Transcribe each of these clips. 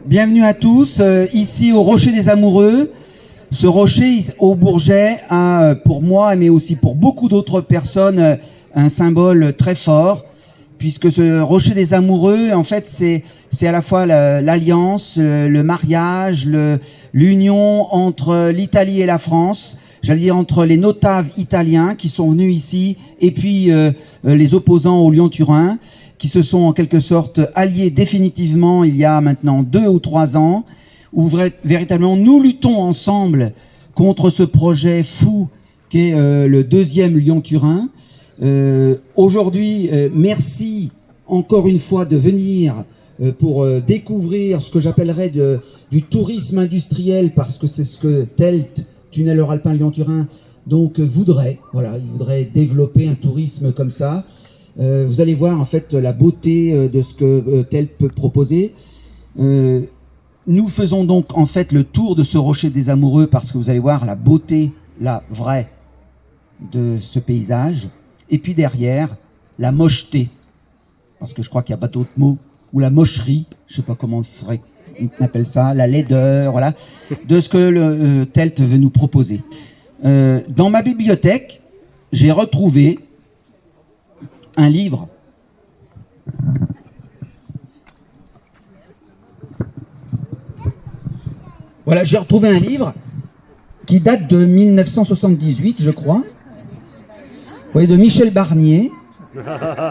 Bienvenue à tous, ici au Rocher des Amoureux. Ce rocher au Bourget a, pour moi, mais aussi pour beaucoup d'autres personnes, un symbole très fort, puisque ce Rocher des Amoureux, en fait, c'est à la fois l'alliance, le mariage, l'union entre l'Italie et la France, j'allais dire entre les notables italiens qui sont venus ici, et puis les opposants au Lyon-Turin, qui se sont en quelque sorte alliés définitivement il y a maintenant 2 ou 3 ans, où véritablement nous luttons ensemble contre ce projet fou qu'est le 2e Lyon-Turin. Aujourd'hui, merci encore une fois de venir pour découvrir ce que j'appellerais du tourisme industriel, parce que c'est ce que TELT, Tunnel Euralpin Lyon-Turin, donc voudrait. Voilà, il voudrait développer un tourisme comme ça. Vous allez voir en fait la beauté de ce que TELT peut proposer. Nous faisons donc en fait le tour de ce Rocher des Amoureux parce que vous allez voir la beauté, la vraie, de ce paysage. Et puis derrière, la mocheté, parce que je crois qu'il n'y a pas d'autre mot, ou la mocherie, je ne sais pas comment on appelle ça, la laideur, voilà, de ce que le TELT veut nous proposer. Dans ma bibliothèque, j'ai retrouvé un livre. Voilà, j'ai retrouvé un livre qui date de 1978, je crois. Vous voyez, de Michel Barnier. Vous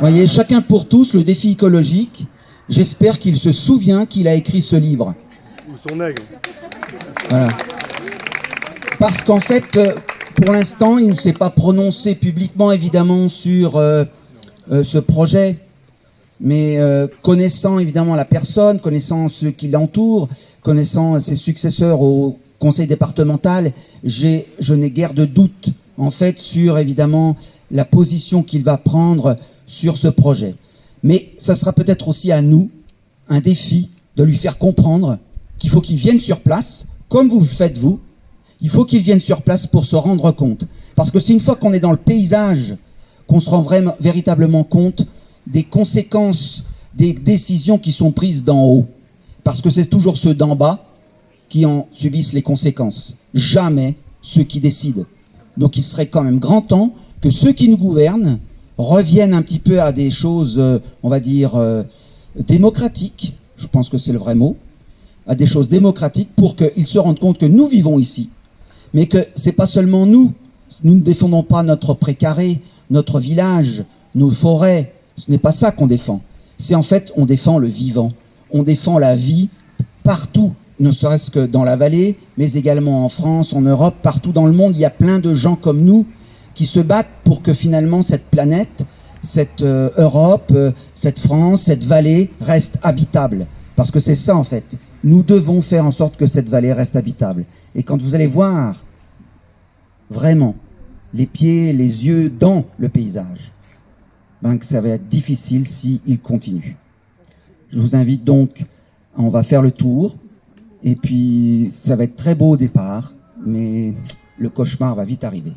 voyez, Chacun pour tous, le défi écologique. J'espère qu'il se souvient qu'il a écrit ce livre. Ou son aigle. Voilà. Parce qu'en fait, pour l'instant, il ne s'est pas prononcé publiquement, évidemment, sur ce projet. Mais connaissant évidemment la personne, connaissant ceux qui l'entourent, connaissant ses successeurs au conseil départemental, je n'ai guère de doute en fait sur évidemment la position qu'il va prendre sur ce projet. Mais ça sera peut-être aussi à nous un défi de lui faire comprendre qu'il faut qu'il vienne sur place, comme vous le faites vous. Il faut qu'il vienne sur place pour se rendre compte. Parce que c'est une fois qu'on est dans le paysage qu'on se rend véritablement compte des conséquences des décisions qui sont prises d'en haut. Parce que c'est toujours ceux d'en bas qui en subissent les conséquences. Jamais ceux qui décident. Donc il serait quand même grand temps que ceux qui nous gouvernent reviennent un petit peu à des choses, on va dire, démocratiques. Je pense que c'est le vrai mot. À des choses démocratiques pour qu'ils se rendent compte que nous vivons ici. Mais que c'est pas seulement nous. Nous ne défendons pas notre précaré, notre village, nos forêts. Ce n'est pas ça qu'on défend. C'est en fait, on défend le vivant. On défend la vie partout, ne serait-ce que dans la vallée, mais également en France, en Europe, partout dans le monde. Il y a plein de gens comme nous qui se battent pour que finalement cette planète, cette Europe, cette France, cette vallée reste habitable. Parce que c'est ça en fait. Nous devons faire en sorte que cette vallée reste habitable. Et quand vous allez voir vraiment les pieds, les yeux dans le paysage, ben que ça va être difficile s'il continue. Je vous invite donc, on va faire le tour, et puis ça va être très beau au départ, mais le cauchemar va vite arriver.